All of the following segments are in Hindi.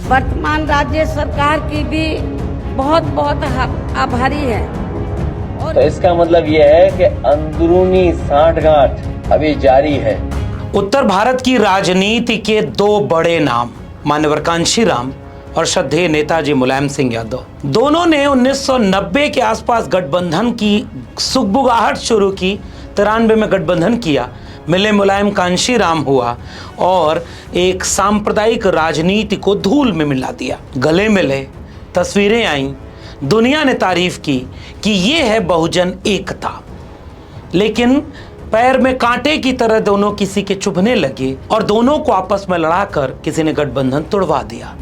वर्तमान राज्य सरकार की भी बहुत बहुत आभारी है। और तो इसका मतलब यह है कि अंदरूनी सांठगांठ अभी जारी है। उत्तर भारत की राजनीति के दो बड़े नाम मान्यवर कांशीराम और श्रद्धेय नेताजी मुलायम सिंह यादव, दोनों ने 1990 के आसपास गठबंधन की सुगबुगाहट शुरू की। 93 में गठबंधन किया, मिले मुलायम कांशीराम हुआ और एक सांप्रदायिक राजनीति को धूल में मिला दिया। गले मिले, तस्वीरें आईं, दुनिया ने तारीफ की कि ये है बहुजन एकता। लेकिन पैर में कांटे की तरह दोनों किसी के चुभने लगे और दोनों को आपस में लड़ाकर किसी ने गठबंधन तोड़वा दिया।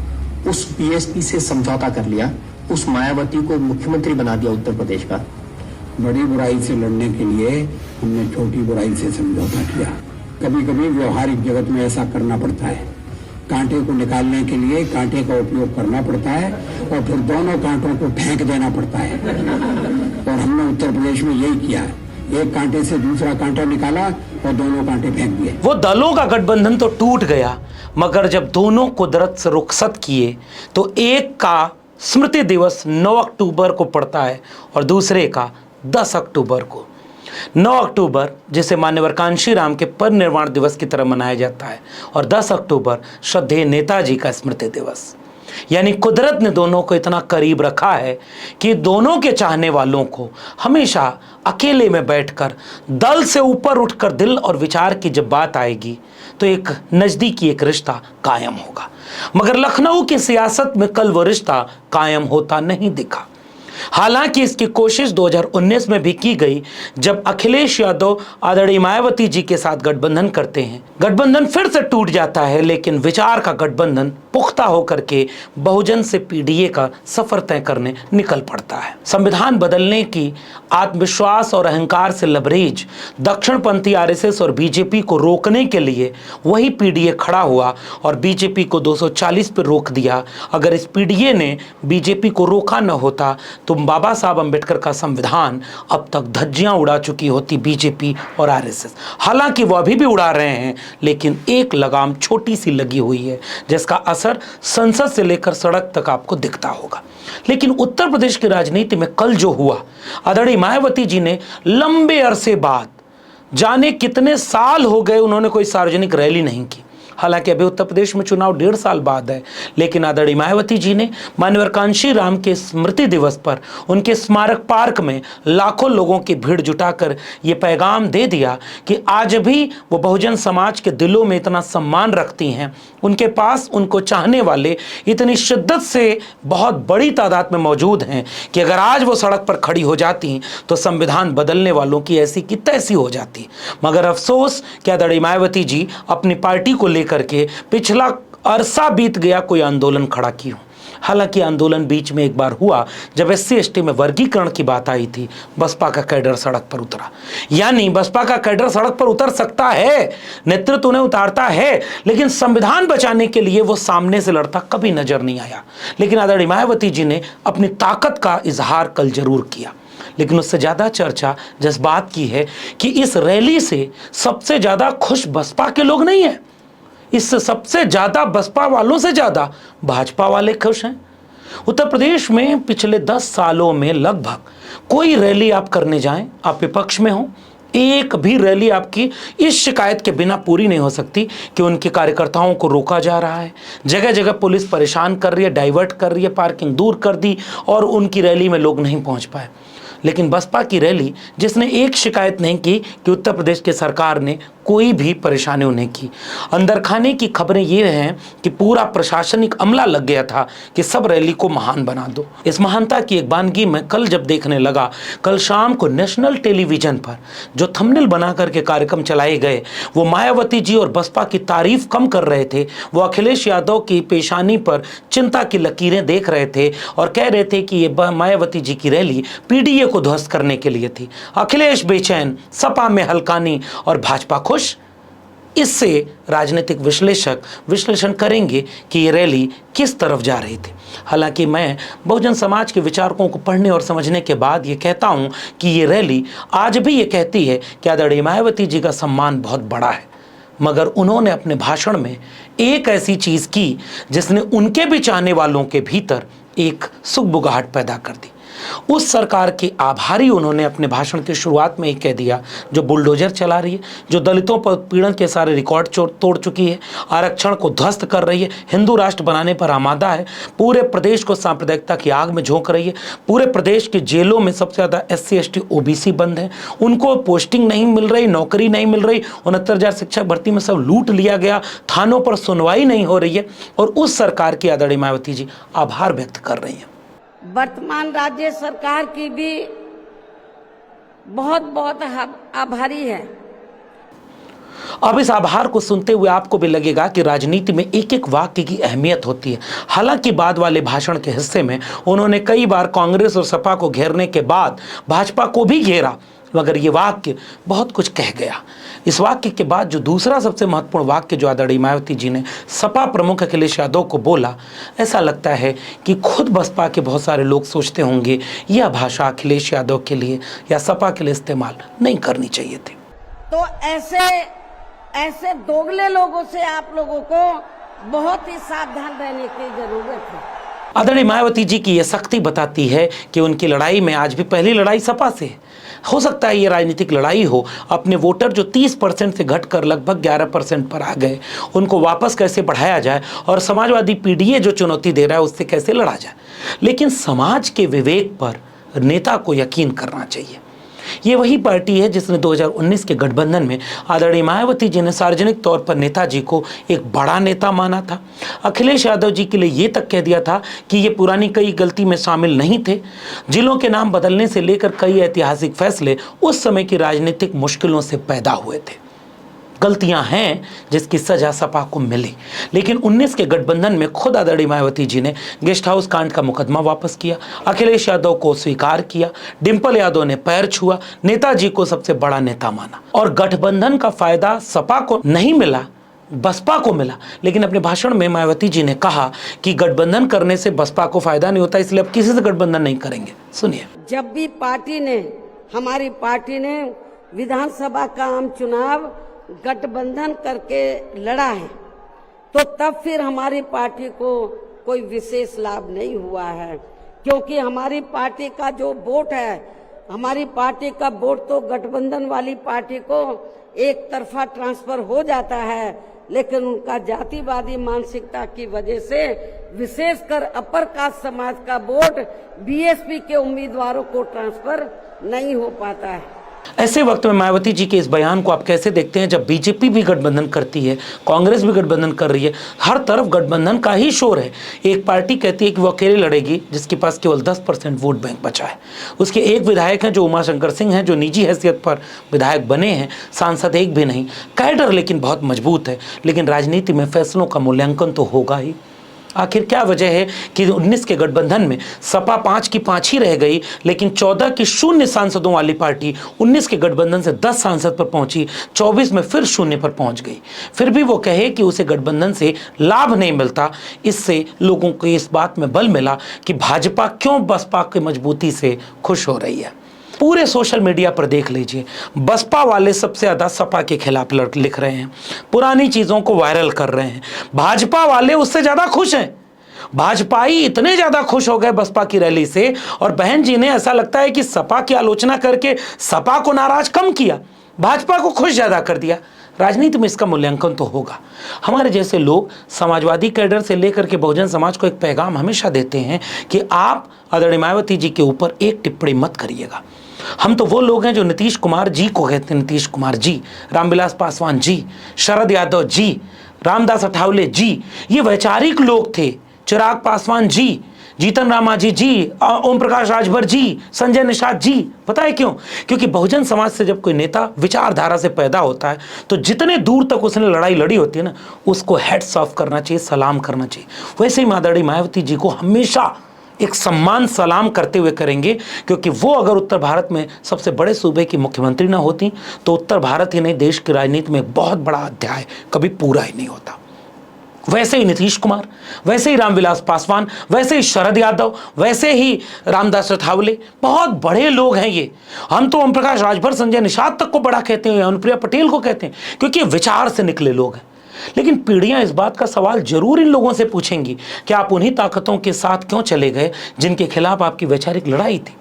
उस बीएसपी से समझौता कर लिया, उस मायावती को मुख्यमंत्री बना दिया उत्तर प्रदेश का। बड़ी बुराई से लड़ने के लिए हमने छोटी बुराई से समझौता किया। कभी कभी व्यवहारिक जगत में ऐसा करना पड़ता है। कांटे को निकालने के लिए कांटे का उपयोग करना पड़ता है और फिर दोनों कांटों को फेंक देना पड़ता है। और हमने उत्तर प्रदेश में यही किया है, एक कांटे से दूसरा कांटा निकाला और दोनों कांटे फेंक दिए। वो दलों का गठबंधन तो टूट गया, मगर जब दोनों कुदरत से रुखसत किए तो एक का स्मृति दिवस 9 अक्टूबर को पड़ता है और दूसरे का 10 अक्टूबर को। 9 अक्टूबर जिसे मान्यवर कांशीराम के परिनिर्वाण दिवस की तरह मनाया जाता है और 10 अक्टूबर श्रद्धेय नेताजी का स्मृति दिवस। यानी कुदरत ने दोनों को इतना करीब रखा है कि दोनों के चाहने वालों को हमेशा अकेले में बैठकर दल से ऊपर उठकर दिल और विचार की जब बात आएगी तो एक नज़दीकी एक रिश्ता कायम होगा। मगर लखनऊ की सियासत में कल वो रिश्ता कायम होता नहीं दिखा। हालांकि इसकी कोशिश 2019 में भी की गई, जब अखिलेश यादव आदरणीय मायावती जी के साथ गठबंधन करते हैं। गठबंधन फिर से टूट जाता है, लेकिन विचार का गठबंधन पुख्ता होकर के बहुजन से पीडीए का सफर तय करने निकल पड़ता है। संविधान बदलने की आत्मविश्वास और अहंकार से लबरेज दक्षिणपंथी आरएसएस और बीजेपी को रोकने के लिए वही पीडीए खड़ा हुआ और बीजेपी को 240 पर रोक दिया। अगर इस पीडीए ने बीजेपी को रोका न होता तो बाबा साहब अंबेडकर का संविधान अब तक धज्जियां उड़ा चुकी होती बीजेपी और आरएसएस। हालांकि वो अभी भी उड़ा रहे हैं, लेकिन एक लगाम छोटी सी लगी हुई है जिसका असर संसद से लेकर सड़क तक आपको दिखता होगा। लेकिन उत्तर प्रदेश की राजनीति में कल जो हुआ, आदरणीय मायावती जी ने लंबे अरसे बाद, जाने कितने साल हो गए, उन्होंने कोई सार्वजनिक रैली नहीं की। हालांकि अभी उत्तर प्रदेश में चुनाव 1.5 साल बाद है, लेकिन आदरणीय मायावती जी ने मान्यवर कांशीराम के स्मृति दिवस पर उनके स्मारक पार्क में लाखों लोगों की भीड़ जुटाकर ये पैगाम दे दिया कि आज भी वो बहुजन समाज के दिलों में इतना सम्मान रखती हैं, उनके पास उनको चाहने वाले इतनी शिद्दत से बहुत बड़ी तादाद में मौजूद हैं कि अगर आज वो सड़क पर खड़ी हो जाती तो संविधान बदलने वालों की ऐसी की तैसी हो जाती। मगर अफसोस कि आदरणीय मायावती जी अपनी पार्टी को करके पिछला अरसा बीत गया कोई आंदोलन खड़ा की हो। हालांकि आंदोलन बीच में एक बार हुआ जब एससी एसटी में वर्गीकरण की बात आई थी, बसपा का कैडर सड़क पर उतरा। यानी बसपा का कैडर सड़क पर उतर सकता है, नेतृत्व उन्हें उतारता है, लेकिन संविधान बचाने के लिए वो सामने से लड़ता कभी नजर नहीं आया। लेकिन आदरणीय मायावती जी ने अपनी ताकत का इजहार कल जरूर किया। लेकिन उससे ज़्यादा चर्चा जिस बात की है कि इस रैली से सबसे ज़्यादा खुश बसपा के लोग नहीं हैं, इससे सबसे ज़्यादा बसपा वालों से ज़्यादा भाजपा वाले खुश हैं। उत्तर प्रदेश में पिछले 10 सालों में लगभग कोई रैली आप करने जाएं, आप विपक्ष में हो, एक भी रैली आपकी इस शिकायत के बिना पूरी नहीं हो सकती कि उनके कार्यकर्ताओं को रोका जा रहा है, जगह जगह पुलिस परेशान कर रही है, डाइवर्ट कर रही है, पार्किंग दूर कर दी और उनकी रैली में लोग नहीं पहुंच पाए। लेकिन बसपा की रैली जिसने एक शिकायत नहीं की कि उत्तर प्रदेश की सरकार ने कोई भी परेशानी उन्हें की। अंदर खाने की खबरें ये हैं कि पूरा प्रशासनिक अमला लग गया था कि सब रैली को महान बना दो। इस महानता की एक बानगी मैं कल जब देखने लगा, कल शाम को नेशनल टेलीविजन पर जो थंबनेल बना करके कार्यक्रम चलाए गए, वो मायावती जी और बसपा की तारीफ कम कर रहे थे, वो अखिलेश यादव की पेशानी पर चिंता की लकीरें देख रहे थे और कह रहे थे कि ये मायावती जी की रैली पीडीए को ध्वस्त करने के लिए थी। अखिलेश बेचैन, सपा में हल्कानी और भाजपा खुश। इससे राजनीतिक विश्लेषक विश्लेषण करेंगे कि ये रैली किस तरफ जा रही थी। हालांकि मैं बहुजन समाज के विचारकों को पढ़ने और समझने के बाद ये कहता हूँ कि ये रैली आज भी ये कहती है कि आदरणीय मायावती जी का सम्मान बहुत बड़ा है। मगर उन्होंने अपने भाषण में एक ऐसी चीज की जिसने उनके भी चाहने वालों के भीतर एक सुगबुगाहट पैदा कर दी। उस सरकार के आभारी उन्होंने अपने भाषण की शुरुआत में ही कह दिया, जो बुलडोजर चला रही है, जो दलितों पर पीड़न के सारे रिकॉर्ड तोड़ चुकी है, आरक्षण को ध्वस्त कर रही है, हिंदू राष्ट्र बनाने पर आमादा है, पूरे प्रदेश को सांप्रदायिकता की आग में झोंक रही है, पूरे प्रदेश की जेलों में सबसे ज़्यादा SC ST OBC बंद है, उनको पोस्टिंग नहीं मिल रही, नौकरी नहीं मिल रही, 69,000 शिक्षक भर्ती में सब लूट लिया गया, थानों पर सुनवाई नहीं हो रही है, और उस सरकार की आदरणीय मायावती जी आभार व्यक्त कर रही हैं। वर्तमान राज्य सरकार की भी बहुत बहुत आभारी है। अब इस आभार को सुनते हुए आपको भी लगेगा कि राजनीति में एक एक वाक्य की अहमियत होती है। हालांकि बाद वाले भाषण के हिस्से में उन्होंने कई बार कांग्रेस और सपा को घेरने के बाद भाजपा को भी घेरा, मगर ये वाक्य बहुत कुछ कह गया। इस वाक्य के बाद जो दूसरा सबसे महत्वपूर्ण वाक्य जो आदरणीय मायावती जी ने सपा प्रमुख अखिलेश यादव को बोला, ऐसा लगता है कि खुद बसपा के बहुत सारे लोग सोचते होंगे यह भाषा अखिलेश यादव के लिए या सपा के लिए इस्तेमाल नहीं करनी चाहिए थी। तो ऐसे दोगले लोगों से आप लोगों को बहुत ही सावधान रहने की जरूरत है। आदरणीय मायावती जी की यह सख्ती बताती है कि उनकी लड़ाई में आज भी पहली लड़ाई सपा से है। हो सकता है ये राजनीतिक लड़ाई हो, अपने वोटर जो 30% से घटकर लगभग 11% पर आ गए, उनको वापस कैसे बढ़ाया जाए और समाजवादी PDA जो चुनौती दे रहा है उससे कैसे लड़ा जाए। लेकिन समाज के विवेक पर नेता को यकीन करना चाहिए। ये वही पार्टी है जिसने 2019 के गठबंधन में आदरणीय मायावती जी ने सार्वजनिक तौर पर नेताजी को एक बड़ा नेता माना था। अखिलेश यादव जी के लिए ये तक कह दिया था कि ये पुरानी कई गलती में शामिल नहीं थे। जिलों के नाम बदलने से लेकर कई ऐतिहासिक फैसले उस समय की राजनीतिक मुश्किलों से पैदा हुए थे। गलतियां हैं जिसकी सजा सपा को मिली, लेकिन 19 के गठबंधन में खुद आदरणीय मायावती जी ने गेस्ट हाउस कांड का मुकदमा वापस किया, अखिलेश यादव को स्वीकार किया, डिंपल यादव ने पैर छुआ, नेताजी को सबसे बड़ा नेता माना। और गठबंधन का फायदा सपा को नहीं मिला, बसपा को मिला। लेकिन अपने भाषण में मायावती जी ने कहा कि गठबंधन करने से बसपा को फायदा नहीं होता, इसलिए अब किसी से गठबंधन नहीं करेंगे। सुनिए। जब भी हमारी पार्टी ने विधानसभा का आम चुनाव गठबंधन करके लड़ा है, तो तब फिर हमारी पार्टी को कोई विशेष लाभ नहीं हुआ है, क्योंकि हमारी पार्टी का जो वोट है, हमारी पार्टी का वोट तो गठबंधन वाली पार्टी को एक तरफा ट्रांसफर हो जाता है, लेकिन उनका जातिवादी मानसिकता की वजह से विशेषकर अपर कास्ट समाज का वोट BSP के उम्मीदवारों को ट्रांसफर नहीं हो पाता है। ऐसे वक्त में मायावती जी के इस बयान को आप कैसे देखते हैं, जब बीजेपी भी गठबंधन करती है, कांग्रेस भी गठबंधन कर रही है, हर तरफ गठबंधन का ही शोर है। एक पार्टी कहती है कि वो अकेले लड़ेगी जिसके पास केवल 10% वोट बैंक बचा है। उसके एक विधायक हैं जो उमाशंकर सिंह हैं, जो निजी हैसियत पर विधायक बने हैं, सांसद एक भी नहीं। कैडर लेकिन बहुत मजबूत है। लेकिन राजनीति में फैसलों का मूल्यांकन तो होगा ही। आखिर क्या वजह है कि 19 के गठबंधन में सपा 5 की 5 ही रह गई, लेकिन 14 की 0 सांसदों वाली पार्टी 19 के गठबंधन से 10 सांसद पर पहुंची, 24 में फिर 0 पर पहुंच गई। फिर भी वो कहे कि उसे गठबंधन से लाभ नहीं मिलता। इससे लोगों को इस बात में बल मिला कि भाजपा क्यों बसपा की मजबूती से खुश हो रही है। पूरे सोशल मीडिया पर देख लीजिए, बसपा वाले सबसे ज़्यादा सपा के खिलाफ लिख रहे हैं, पुरानी चीज़ों को वायरल कर रहे हैं। भाजपा वाले उससे ज़्यादा खुश हैं। भाजपाई इतने ज़्यादा खुश हो गए बसपा की रैली से, और बहन जी ने ऐसा लगता है कि सपा की आलोचना करके सपा को नाराज कम किया, भाजपा को खुश ज़्यादा कर दिया। राजनीति में इसका मूल्यांकन तो होगा। हमारे जैसे लोग समाजवादी कैडर से लेकर के बहुजन समाज को एक पैगाम हमेशा देते हैं कि आप आदरणीय मायावती जी के ऊपर एक टिप्पणी मत करिएगा। हम तो वो लोग हैं जो नीतीश कुमार जी को कहते हैं, नीतीश कुमार जी, रामविलास पासवान जी, शरद यादव जी, रामदास अठावले जी, ये वैचारिक लोग थे। चिराग पासवान जी, जीतन राम मांझी जी, ओम प्रकाश राजभर जी, संजय निषाद जी। पता है क्यों? क्योंकि बहुजन समाज से जब कोई नेता विचारधारा से पैदा होता है तो जितने दूर तक उसने लड़ाई लड़ी होती है ना, उसको हेड्स ऑफ करना चाहिए, सलाम करना चाहिए। वैसे ही आदरणीय मायावती जी को हमेशा एक सम्मान सलाम करते हुए करेंगे, क्योंकि वो अगर उत्तर भारत में सबसे बड़े सूबे की मुख्यमंत्री ना होती तो उत्तर भारत ही नहीं, देश की राजनीति में एक बहुत बड़ा अध्याय कभी पूरा ही नहीं होता। वैसे ही नीतीश कुमार, वैसे ही रामविलास पासवान, वैसे ही शरद यादव, वैसे ही रामदास अठावले, बहुत बड़े लोग हैं ये। हम तो ओम प्रकाश राजभर, संजय निषाद तक को बड़ा कहते हैं, अनुप्रिया पटेल को कहते हैं, क्योंकि विचार से निकले लोग हैं। लेकिन पीढ़ियां इस बात का सवाल जरूर इन लोगों से पूछेंगी कि आप उन्हीं ताकतों के साथ क्यों चले गए जिनके खिलाफ आपकी वैचारिक लड़ाई थी।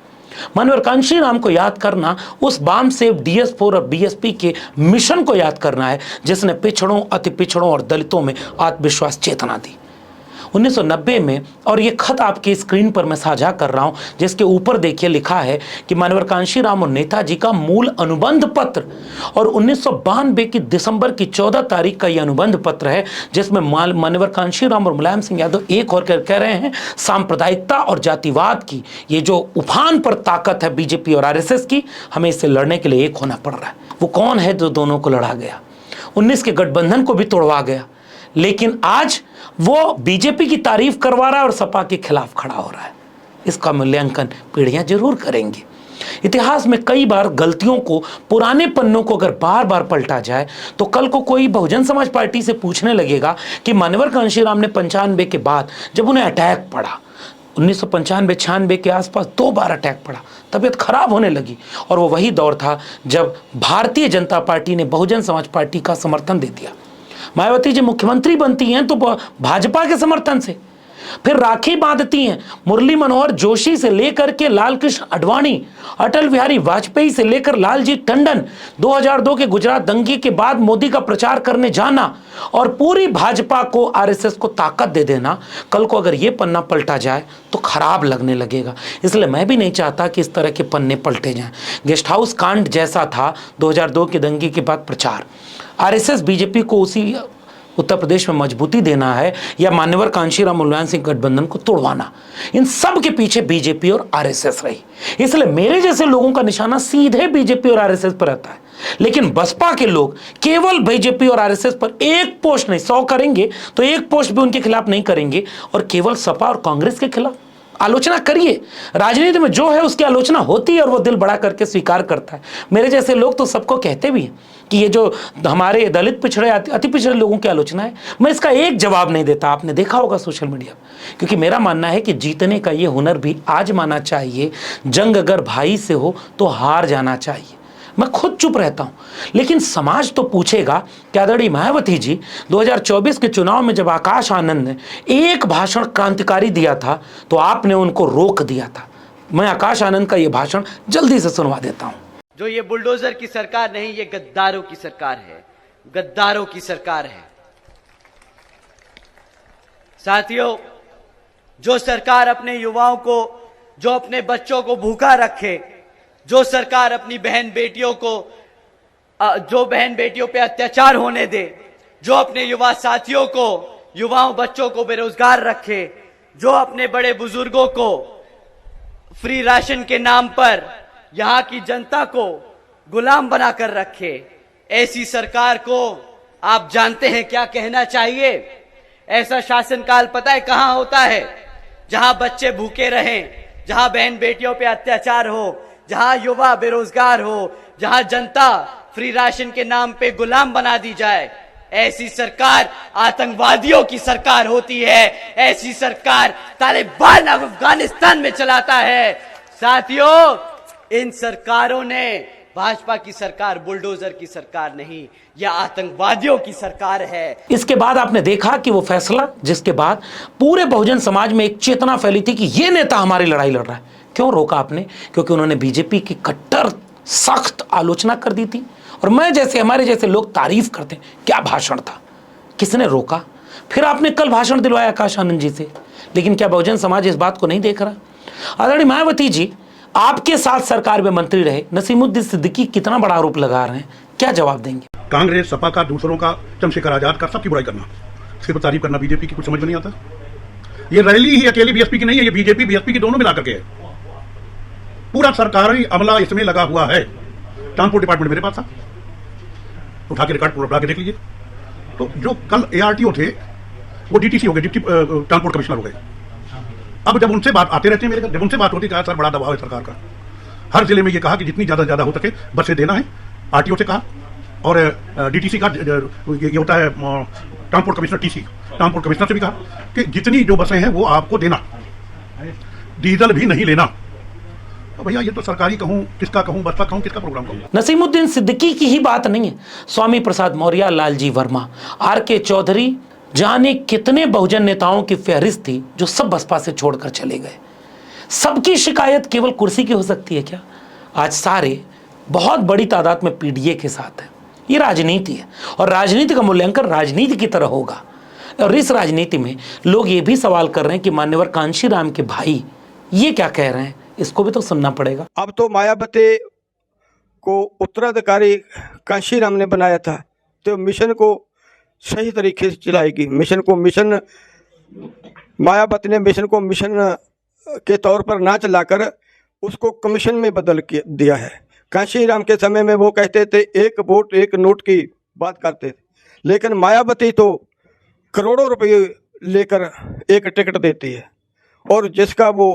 माननीय कांशीराम को याद करना उस बाम सेव DS4 और BSP के मिशन को याद करना है जिसने पिछड़ों, अति पिछड़ों और दलितों में आत्मविश्वास चेतना दी 1990 में। और ये खत आपके स्क्रीन पर मैं साझा कर रहा हूं, जिसके ऊपर देखिए लिखा है कि माननीय कांशीराम और नेताजी का मूल अनुबंध पत्र, और 1992 की दिसंबर की 14 तारीख का यह अनुबंध पत्र है, जिसमें माननीय कांशीराम और मुलायम सिंह यादव एक और कह रहे हैं सांप्रदायिकता और जातिवाद की ये जो उफान पर ताकत है BJP और RSS की, हमें इससे लड़ने के लिए एक होना पड़ रहा है। वो कौन है जो दोनों को लड़ा गया, 19 के गठबंधन को भी तोड़वा गया, लेकिन आज वो BJP की तारीफ करवा रहा है और सपा के खिलाफ खड़ा हो रहा है। इसका मूल्यांकन पीढ़ियां जरूर करेंगी। इतिहास में कई बार गलतियों को, पुराने पन्नों को अगर बार बार पलटा जाए तो कल को कोई बहुजन समाज पार्टी से पूछने लगेगा कि माननीय कांशीराम ने 95 के बाद जब उन्हें अटैक पड़ा, 1995-96 के आसपास 2 बार अटैक पड़ा, तबीयत खराब होने लगी, और वो वही दौर था जब भारतीय जनता पार्टी ने बहुजन समाज पार्टी का समर्थन दे दिया। मायावती जी मुख्यमंत्री बनती हैं तो भाजपा के समर्थन से, फिर राखी बांधती हैं मुरली मनोहर जोशी से लेकर के लाल कृष्ण आडवाणी, अटल बिहारी वाजपेयी से लेकर लालजी टंडन, 2002 के गुजरात दंगे के बाद मोदी का प्रचार करने जाना और पूरी भाजपा को, RSS को ताकत दे देना। कल को अगर ये पन्ना पलटा जाए तो खराब लगने लगेगा। इसलिए मैं भी नहीं चाहता कि इस तरह के पन्ने पलटे जाएं। गेस्ट हाउस कांड जैसा था 2002 के दंगे के बाद प्रचार, RSS BJP को उसी उत्तर प्रदेश में मजबूती देना है, या मान्यवर कांशीराम मुलायम सिंह गठबंधन को तोड़वाना, इन सब के पीछे BJP और RSS रही। इसलिए मेरे जैसे लोगों का निशाना सीधे BJP और RSS पर रहता है। लेकिन बसपा के लोग केवल BJP और RSS पर एक पोस्ट नहीं, 100 करेंगे तो एक पोस्ट भी उनके खिलाफ नहीं करेंगे, और केवल सपा और कांग्रेस के खिलाफ आलोचना करिए। राजनीति में जो है उसकी आलोचना होती है और वो दिल बड़ा करके स्वीकार करता है। मेरे जैसे लोग तो सबको कहते भी हैं कि ये जो हमारे दलित पिछड़े, अति पिछड़े लोगों की आलोचना है, मैं इसका एक जवाब नहीं देता। आपने देखा होगा सोशल मीडिया पर, क्योंकि मेरा मानना है कि जीतने का ये हुनर भी आजमाना चाहिए। जंग अगर भाई से हो तो हार जाना चाहिए। मैं खुद चुप रहता हूं, लेकिन समाज तो पूछेगा कि आदरणीय मायावती जी 2024 के चुनाव में जब आकाश आनंद ने एक भाषण क्रांतिकारी दिया था तो आपने उनको रोक दिया था। मैं आकाश आनंद का यह भाषण जल्दी से सुनवा देता हूं। जो ये बुलडोजर की सरकार नहीं, ये गद्दारों की सरकार है, गद्दारों की सरकार है। साथियों, जो सरकार अपने युवाओं को, जो अपने बच्चों को भूखा रखे, जो सरकार अपनी बहन बेटियों को, जो बहन बेटियों पे अत्याचार होने दे, जो अपने युवा साथियों को, युवाओं बच्चों को बेरोजगार रखे, जो अपने बड़े बुजुर्गों को फ्री राशन के नाम पर यहां की जनता को गुलाम बनाकर रखे, ऐसी सरकार को आप जानते हैं क्या कहना चाहिए? ऐसा शासनकाल पता है कहां होता है? जहां बच्चे भूखे रहें, जहां बहन बेटियों पे अत्याचार हो, जहां युवा बेरोजगार हो, जहां जनता फ्री राशन के नाम पे गुलाम बना दी जाए। ऐसी सरकार आतंकवादियों की सरकार होती है। ऐसी सरकार तालिबान अफगानिस्तान में चलाता है। साथियों, इन सरकारों ने, भाजपा की सरकार बुलडोजर की सरकार नहीं, यह आतंकवादियों की सरकार है। इसके बाद आपने देखा कि वो फैसला, जिसके बाद पूरे बहुजन समाज में एक चेतना फैली थी कि ये नेता हमारी लड़ाई लड़ रहा है। क्यों रोका आपने? क्योंकि उन्होंने BJP की कट्टर सख्त आलोचना कर दी थी, और मैं जैसे, हमारे जैसे लोग तारीफ करते हैं। क्या भाषण था, किसने रोका? फिर आपने कल भाषण दिलवाया आकाश आनंद जी से, लेकिन क्या बहुजन समाज इस बात को नहीं देख रहा? आदरणीय मायावती जी, आपके साथ सरकार में मंत्री रहे नसीमुद्दीन सिद्दीकी कितना बड़ा आरोप लगा रहे हैं, क्या जवाब देंगे? कांग्रेस, सपा का, दूसरों का, चंद्रशेखर आजाद का, सबकी बुराई करना, सिर्फ तारीफ करना BJP की कुछ समझ में नहीं आता। ये रैली ही अकेली BSP की नहीं है, ये BJP BSP की दोनों मिला करके है। पूरा सरकारी अमला इसमें लगा हुआ है। ट्रांसपोर्ट डिपार्टमेंट मेरे पास था, उठा के रिकॉर्ड पूरा उठा के देख लीजिए। तो जो कल ARTO थे वो DTC हो गए, डिप्टी ट्रांसपोर्ट कमिश्नर हो गए। अब जब उनसे बात आते रहते हैं मेरे, जब उनसे बात होती है, सर बड़ा दबाव है सरकार का, हर जिले में ये कहा कि जितनी ज्यादा हो सके बसें देना है। RTO से कहा, और DTC का ये होता है transport commissioner TC, transport commissioner से भी कहा कि जितनी जो बसें हैं वो आपको देना, डीजल भी नहीं लेना। तो भैया ये तो सरकारी कहूँ, किसका कहूँ, बसपा कहूँ, किसका प्रोग्राम कहूँ? नसीमुद्दीन सिद्दीकी की ही बात नहीं है, स्वामी प्रसाद मौर्य, लालजी वर्मा, आर.के. चौधरी, जाने कितने बहुजन नेताओं की फहरिस्त थी जो सब बसपा से छोड़कर चले गए। सबकी शिकायत केवल कुर्सी की हो सकती है क्या? आज सारे बहुत बड़ी तादाद में पीडीए के साथ हैं। ये राजनीति है और राजनीति का मूल्यांकन राजनीति की तरह होगा। और इस राजनीति में लोग ये भी सवाल कर रहे हैं कि मान्यवर कांशीराम के भाई ये क्या कह रहे हैं, इसको भी तो सुनना पड़ेगा। अब तो मायावती को उत्तराधिकारी कांशीराम ने बनाया था, तो मिशन को सही तरीके से चलाएगी। मिशन मायावती ने मिशन को मिशन के तौर पर ना चलाकर उसको कमीशन में बदल के दिया है। कांशीराम के समय में वो कहते थे 1 वोट 1 नोट की बात करते थे, लेकिन मायावती तो करोड़ों रुपए लेकर एक टिकट देती है। और जिसका वो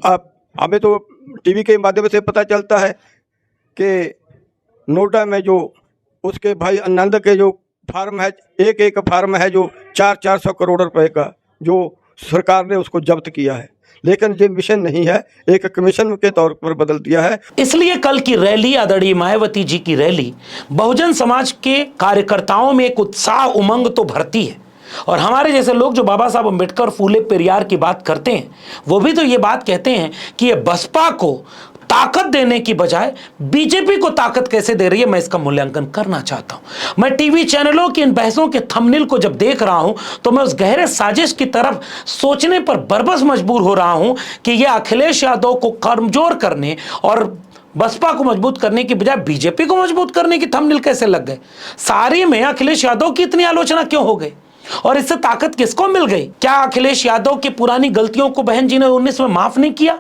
आप हमें तो टीवी के माध्यम से पता चलता है कि नोएडा में जो उसके भाई आनंद के जो फार्म है, एक फार्म है जो 400 करोड़ रुपए का, जो सरकार ने उसको जब्त किया है। लेकिन ये मिशन नहीं है, एक कमीशन के तौर पर बदल दिया है। इसलिए कल की रैली, आदरणीय मायावती जी की रैली, बहुजन समाज के कार्यकर्ताओं में एक उत्साह, उमंग तो भरती है। और हमारे जैसे लोग जो बाबा साहब अम्बेडकर, फूले पेरियार की बात करते हैं, वो भी तो ये बात कहते हैं कि ये बसपा को ताकत देने की बजाय बीजेपी को ताकत कैसे दे रही है, मैं इसका मूल्यांकन करना चाहता हूं। मैं टीवी चैनलों की इन बहसों के थंबनेल को जब देख रहा हूं तो मैं उस गहरे साजिश की तरफ सोचने पर बरबस मजबूर हो रहा हूं कि यह अखिलेश यादव को कमजोर करने और बसपा को मजबूत करने की बजाय बीजेपी को मजबूत करने की थंबनेल कैसे लग गए। सारी में अखिलेश यादव की इतनी आलोचना क्यों हो गई और इससे ताकत किसको मिल गई? क्या अखिलेश यादव की पुरानी गलतियों को बहन जी ने 19 में माफ नहीं किया?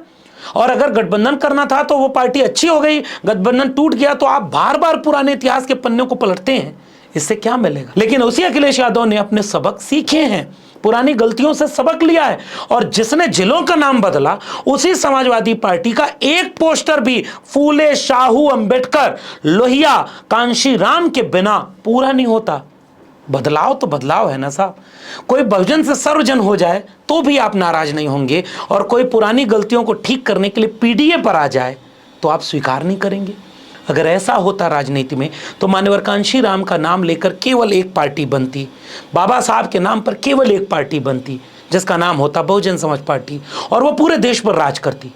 और अगर गठबंधन करना था तो वो पार्टी अच्छी हो गई, गठबंधन टूट गया तो आप बार बार पुराने इतिहास के पन्ने को पलटते हैं, इससे क्या मिलेगा? लेकिन उसी अखिलेश यादव ने अपने सबक सीखे हैं, पुरानी गलतियों से सबक लिया है। और जिसने जिलों का नाम बदला, उसी समाजवादी पार्टी का एक पोस्टर भी फूले, शाहू, अंबेडकर, लोहिया, कांशीराम के बिना पूरा नहीं होता। बदलाव तो बदलाव है ना साहब। कोई बहुजन से सर्वजन हो जाए तो भी आप नाराज नहीं होंगे, और कोई पुरानी गलतियों को ठीक करने के लिए पीडीए पर आ जाए तो आप स्वीकार नहीं करेंगे। अगर ऐसा होता राजनीति में तो मान्यवर कांशीराम का नाम लेकर केवल एक पार्टी बनती, बाबा साहब के नाम पर केवल एक पार्टी बनती जिसका नाम होता बहुजन समाज पार्टी, और वो पूरे देश पर राज करती।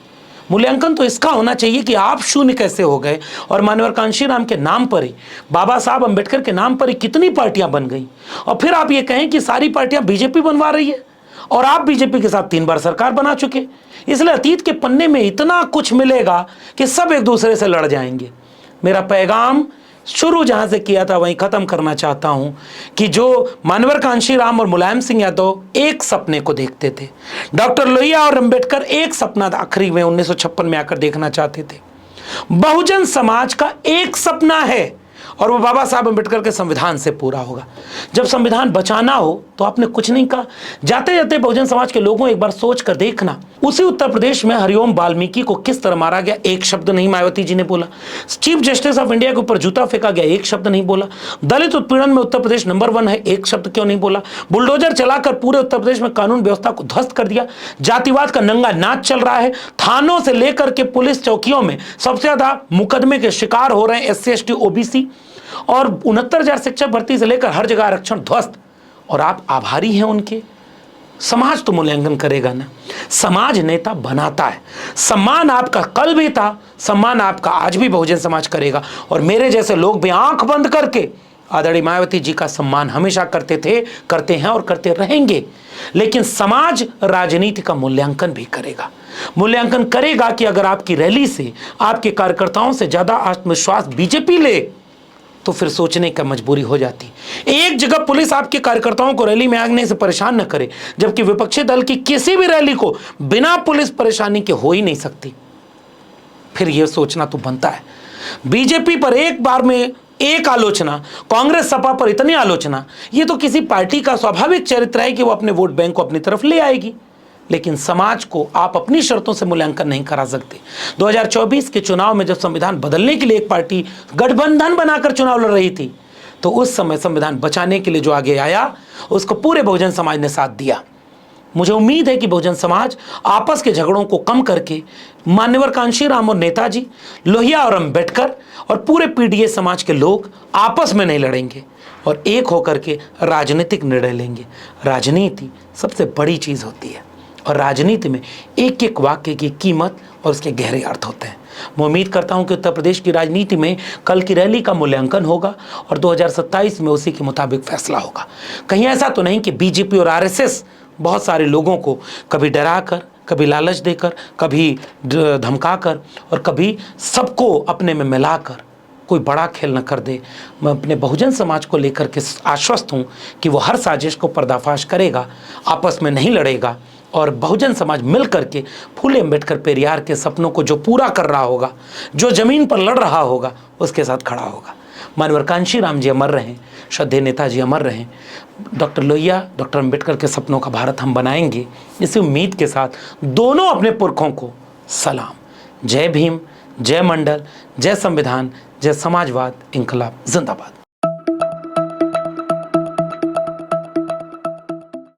मूल्यांकन तो इसका होना चाहिए कि आप शून्य कैसे हो गए और मान्यवर कांशीराम के नाम पर ही, बाबा साहब अंबेडकर के नाम पर ही कितनी पार्टियां बन गई। और फिर आप ये कहें कि सारी पार्टियां बीजेपी बनवा रही है और आप बीजेपी के साथ 3 बार सरकार बना चुके। इसलिए अतीत के पन्ने में इतना कुछ मिलेगा कि सब एक दूसरे से लड़ जाएंगे। मेरा पैगाम शुरू जहां से किया था वहीं खत्म करना चाहता हूं कि जो मान्यवर कांशीराम और मुलायम सिंह यादव एक सपने को देखते थे, डॉक्टर लोहिया और अंबेडकर एक सपना आखिरी में 1956 में आकर देखना चाहते थे, बहुजन समाज का एक सपना है और वो बाबा साहब अंबेडकर के संविधान से पूरा होगा। जब संविधान बचाना हो तो आपने कुछ नहीं कहा। जाते जाते बहुजन समाज के लोगों एक बार सोच कर देखना, उसी उत्तर प्रदेश में हरिओम वाल्मीकि को किस तरह मारा गया, एक शब्द नहीं मायावती जी ने बोला। चीफ जस्टिस ऑफ इंडिया के ऊपर जूता फेंका गया, एक शब्द नहीं बोला। दलित उत्पीड़न में उत्तर प्रदेश नंबर 1 है, एक शब्द क्यों नहीं बोला। बुलडोजर चलाकर पूरे उत्तर प्रदेश में कानून व्यवस्था को ध्वस्त कर दिया। जातिवाद का नंगा नाच चल रहा है। थानों से लेकर के पुलिस चौकियों में सबसे ज्यादा मुकदमे के शिकार हो रहे हैं SC ST OBC, और 69,000 शिक्षक भर्ती से लेकर हर जगह आरक्षण ध्वस्त। और आप आभारी हैं उनके। समाज तो मूल्यांकन करेगा ना, समाज नेता बनाता है। सम्मान आपका कल भी था, सम्मान आपका आज भी बहुजन समाज करेगा। और मेरे जैसे लोग भी आंख बंद करके आदरणीय मायावती जी का सम्मान हमेशा करते थे, करते हैं और करते रहेंगे। लेकिन समाज राजनीति का मूल्यांकन भी करेगा। मूल्यांकन करेगा कि अगर आपकी रैली से, आपके कार्यकर्ताओं से ज्यादा आत्मविश्वास बीजेपी ले तो फिर सोचने का मजबूरी हो जाती। एक जगह पुलिस आपके कार्यकर्ताओं को रैली में आने से परेशान न करे, जबकि विपक्षी दल की किसी भी रैली को बिना पुलिस परेशानी के हो ही नहीं सकती, फिर यह सोचना तो बनता है। बीजेपी पर एक बार में एक आलोचना, कांग्रेस सपा पर इतनी आलोचना, यह तो किसी पार्टी का स्वाभाविक चरित्र है कि वो अपने वोट बैंक को अपनी तरफ ले आएगी। लेकिन समाज को आप अपनी शर्तों से मूल्यांकन नहीं करा सकते। 2024 के चुनाव में जब संविधान बदलने के लिए एक पार्टी गठबंधन बनाकर चुनाव लड़ रही थी, तो उस समय संविधान बचाने के लिए जो आगे आया उसको पूरे बहुजन समाज ने साथ दिया। मुझे उम्मीद है कि बहुजन समाज आपस के झगड़ों को कम करके मान्यवर कांशीराम और नेताजी, लोहिया और अंबेडकर और पूरे पीडीए समाज के लोग आपस में नहीं लड़ेंगे और एक होकर के राजनीतिक निर्णय लेंगे। राजनीति सबसे बड़ी चीज़ होती है और राजनीति में एक एक वाक्य की कीमत और उसके गहरे अर्थ होते हैं। मैं उम्मीद करता हूं कि उत्तर प्रदेश की राजनीति में कल की रैली का मूल्यांकन होगा और 2027 में उसी के मुताबिक फैसला होगा। कहीं ऐसा तो नहीं कि बीजेपी और आरएसएस बहुत सारे लोगों को कभी डराकर, कभी लालच देकर, कभी धमकाकर और कभी सबको अपने में मिलाकर कोई बड़ा खेल न कर दे। मैं अपने बहुजन समाज को लेकर के आश्वस्त हूँ कि वो हर साजिश को पर्दाफाश करेगा, आपस में नहीं लड़ेगा और बहुजन समाज मिल करके फूले अम्बेडकर पेरियार के सपनों को जो पूरा कर रहा होगा, जो ज़मीन पर लड़ रहा होगा, उसके साथ खड़ा होगा। मानवर कांशीराम जी अमर रहें, श्रद्धेय नेताजी अमर रहें। डॉक्टर लोहिया, डॉक्टर अम्बेडकर के सपनों का भारत हम बनाएंगे, इसी उम्मीद के साथ दोनों अपने पुरखों को सलाम। जय भीम, जय मंडल, जय संविधान, जय समाजवाद, इंकलाब जिंदाबाद।